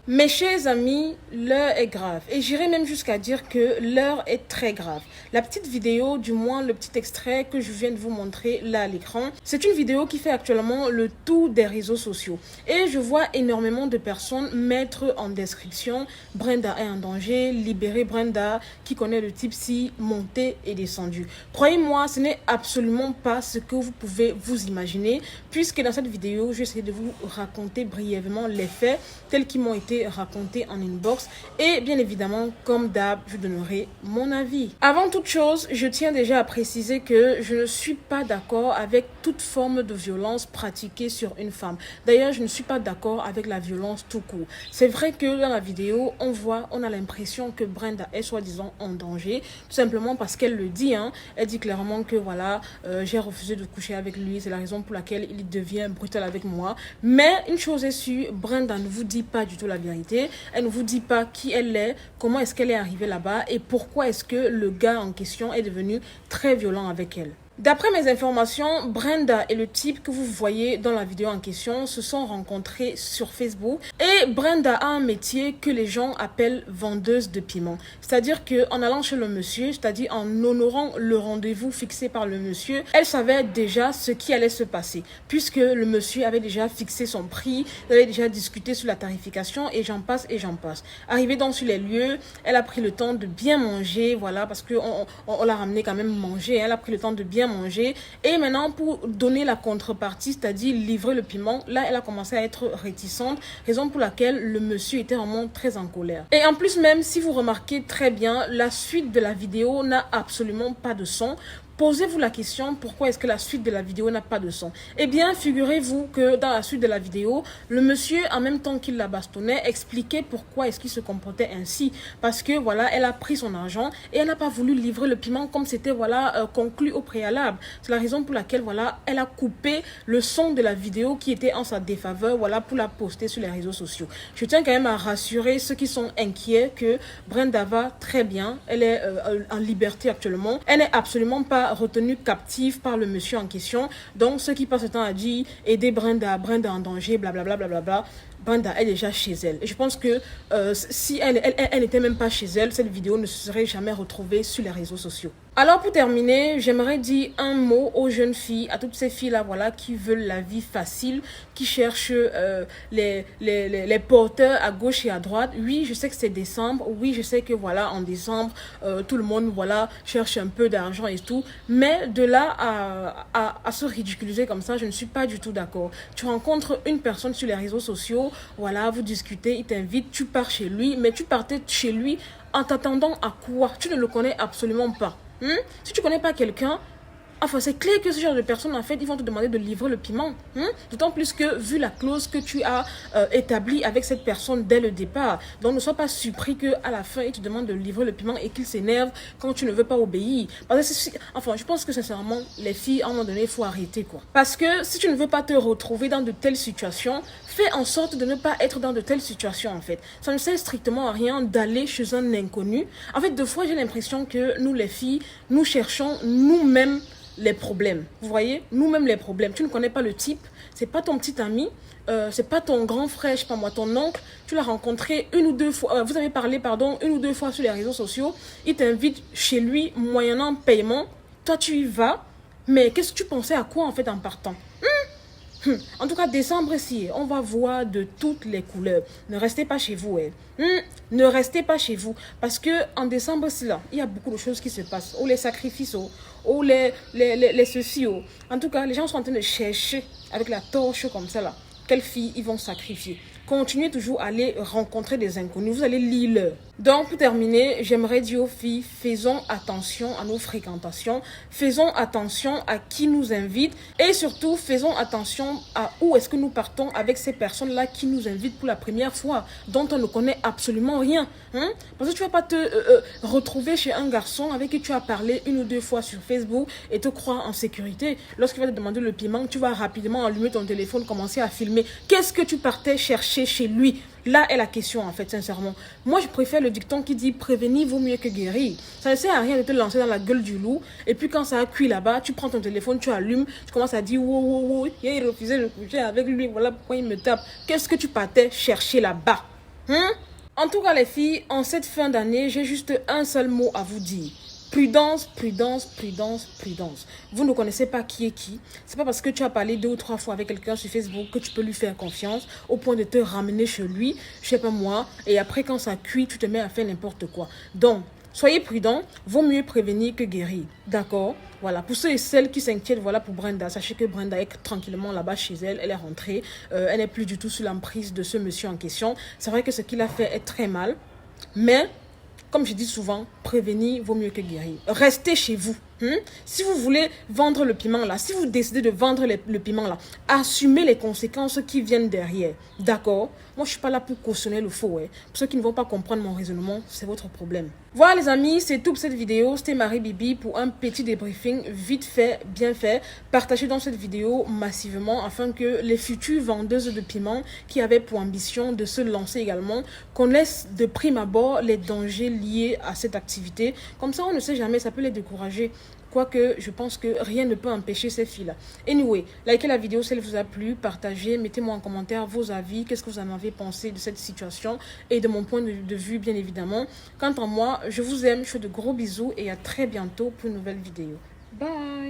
Mes chers amis, l'heure est grave et j'irai même jusqu'à dire que l'heure est très grave. La petite vidéo, du moins le petit extrait que je viens de vous montrer là à l'écran, c'est une vidéo qui fait actuellement le tour des réseaux sociaux. Et je vois énormément de personnes mettre en description « Brenda est en danger, libérez Brenda, qui connaît le type si monté et descendu ». Croyez-moi, ce n'est absolument pas ce que vous pouvez vous imaginer, puisque dans cette vidéo, j'essaie de vous raconter brièvement les faits tels qu'ils m'ont été raconté en inbox et bien évidemment comme d'hab je donnerai mon avis. Avant toute chose, je tiens déjà à préciser que je ne suis pas d'accord avec toute forme de violence pratiquée sur une femme. D'ailleurs, je ne suis pas d'accord avec la violence tout court. C'est vrai que dans la vidéo, on a l'impression que Brenda est soi-disant en danger, tout simplement parce qu'elle le dit, elle dit clairement que voilà, j'ai refusé de coucher avec lui, c'est la raison pour laquelle il devient brutal avec moi. Mais une chose est sûre, Brenda ne vous dit pas du tout la vérité. Elle ne vous dit pas qui elle est, comment est-ce qu'elle est arrivée là-bas et pourquoi est-ce que le gars en question est devenu très violent avec elle. D'après mes informations, Brenda et le type que vous voyez dans la vidéo en question se sont rencontrés sur Facebook et Brenda a un métier que les gens appellent vendeuse de piment. C'est-à-dire qu'en allant chez le monsieur, c'est-à-dire en honorant le rendez-vous fixé par le monsieur, elle savait déjà ce qui allait se passer puisque le monsieur avait déjà fixé son prix, il avait déjà discuté sur la tarification et j'en passe et j'en passe. Arrivée donc sur les lieux, elle a pris le temps de bien manger, voilà, parce qu'on l'a ramené quand même manger, elle a pris le temps de bien manger et maintenant pour donner la contrepartie, c'est-à-dire livrer le piment, là elle a commencé à être réticente, raison pour laquelle le monsieur était vraiment très en colère. Et en plus même, si vous remarquez très bien, la suite de la vidéo n'a absolument pas de son. Posez-vous la question, pourquoi est-ce que la suite de la vidéo n'a pas de son? Eh bien, figurez-vous que dans la suite de la vidéo, le monsieur, en même temps qu'il la bastonnait, expliquait pourquoi est-ce qu'il se comportait ainsi. Parce que, voilà, elle a pris son argent et elle n'a pas voulu livrer le piment comme c'était, voilà, conclu au préalable. C'est la raison pour laquelle, voilà, elle a coupé le son de la vidéo qui était en sa défaveur, voilà, pour la poster sur les réseaux sociaux. Je tiens quand même à rassurer ceux qui sont inquiets que Brenda va très bien. Elle est en liberté actuellement. Elle n'est absolument pas retenue captive par le monsieur en question. Donc, ceux qui passent le temps à dire aider Brenda en danger, blablabla, blablabla. Brenda est déjà chez elle. Et je pense que si elle n'était même pas chez elle, cette vidéo ne se serait jamais retrouvée sur les réseaux sociaux. Alors pour terminer, j'aimerais dire un mot aux jeunes filles, à toutes ces filles-là, voilà, qui veulent la vie facile, qui cherchent les porteurs à gauche et à droite. Oui, je sais que c'est décembre. Oui, je sais que voilà, en décembre, tout le monde, voilà, cherche un peu d'argent et tout. Mais de là à se ridiculiser comme ça, je ne suis pas du tout d'accord. Tu rencontres une personne sur les réseaux sociaux, voilà, vous discutez, il t'invite, tu pars chez lui, mais tu partais chez lui en t'attendant à quoi? Tu ne le connais absolument pas. Si tu connais pas quelqu'un, enfin, c'est clair que ce genre de personnes, en fait, ils vont te demander de livrer le piment. D'autant plus que, vu la clause que tu as établie avec cette personne dès le départ, donc ne sois pas surpris qu'à la fin, ils te demandent de livrer le piment et qu'ils s'énervent quand tu ne veux pas obéir. Parce que, enfin, je pense que sincèrement, les filles, à un moment donné, il faut arrêter, quoi. Parce que si tu ne veux pas te retrouver dans de telles situations, fais en sorte de ne pas être dans de telles situations, en fait. Ça ne sert strictement à rien d'aller chez un inconnu. En fait, deux fois, j'ai l'impression que nous, les filles, nous cherchons nous-mêmes les problèmes. Vous voyez, nous-mêmes les problèmes. Tu ne connais pas le type, c'est pas ton petit ami, c'est pas ton grand frère, je sais pas moi, ton oncle, tu l'as rencontré une ou deux fois, vous avez parlé, pardon, une ou deux fois sur les réseaux sociaux, il t'invite chez lui moyennant paiement, toi tu y vas, mais qu'est-ce que tu pensais à quoi en fait en partant? En tout cas, décembre ici, on va voir de toutes les couleurs. Ne restez pas chez vous. Ne restez pas chez vous. Parce que en décembre ici, là, il y a beaucoup de choses qui se passent. Ou les sacrifices, ou les ceci. En tout cas, les gens sont en train de chercher avec la torche comme ça là. Quelles filles ils vont sacrifier. Continuez toujours à aller rencontrer des inconnus. Vous allez lire leur. Donc, pour terminer, j'aimerais dire aux filles, faisons attention à nos fréquentations, faisons attention à qui nous invite et surtout, faisons attention à où est-ce que nous partons avec ces personnes-là qui nous invitent pour la première fois, dont on ne connaît absolument rien. Parce que tu ne vas pas te retrouver chez un garçon avec qui tu as parlé une ou deux fois sur Facebook et te croire en sécurité. Lorsqu'il va te demander le piment, tu vas rapidement allumer ton téléphone, commencer à filmer. Qu'est-ce que tu partais chercher chez lui? Là est la question en fait, sincèrement. Moi, je préfère le dicton qui dit « Prévenir vaut mieux que guérir ». Ça ne sert à rien de te lancer dans la gueule du loup. Et puis quand ça a cuit là-bas, tu prends ton téléphone, tu allumes, tu commences à dire « Wow, wow, wow, il refusait de coucher avec lui, voilà pourquoi il me tape ». Qu'est-ce que tu partais chercher là-bas? En tout cas, les filles, en cette fin d'année, j'ai juste un seul mot à vous dire. Prudence, prudence, prudence, prudence. Vous ne connaissez pas qui est qui. C'est pas parce que tu as parlé 2 ou 3 fois avec quelqu'un sur Facebook que tu peux lui faire confiance au point de te ramener chez lui, je sais pas moi, et après quand ça cuit, tu te mets à faire n'importe quoi. Donc, soyez prudents, vaut mieux prévenir que guérir. D'accord? Voilà, pour ceux et celles qui s'inquiètent, voilà pour Brenda, sachez que Brenda est tranquillement là-bas chez elle, elle est rentrée, elle n'est plus du tout sous l'emprise de ce monsieur en question. C'est vrai que ce qu'il a fait est très mal, mais comme je dis souvent, prévenir vaut mieux que guérir. Restez chez vous. Si vous voulez vendre le piment là, si vous décidez de vendre le piment là, assumez les conséquences qui viennent derrière. D'accord? Moi, je ne suis pas là pour cautionner le faux. Pour ceux qui ne vont pas comprendre mon raisonnement, c'est votre problème. Voilà les amis, c'est tout pour cette vidéo. C'était Marie Bibi pour un petit débriefing vite fait, bien fait. Partagez dans cette vidéo massivement afin que les futures vendeuses de piment qui avaient pour ambition de se lancer également connaissent de prime abord les dangers liés à cette activité. Comme ça, on ne sait jamais, ça peut les décourager. Quoique, je pense que rien ne peut empêcher ces filles-là. Anyway, likez la vidéo si elle vous a plu, partagez, mettez-moi en commentaire vos avis, qu'est-ce que vous en avez pensé de cette situation et de mon point de vue, bien évidemment. Quant à moi, je vous aime, je fais de gros bisous et à très bientôt pour une nouvelle vidéo. Bye!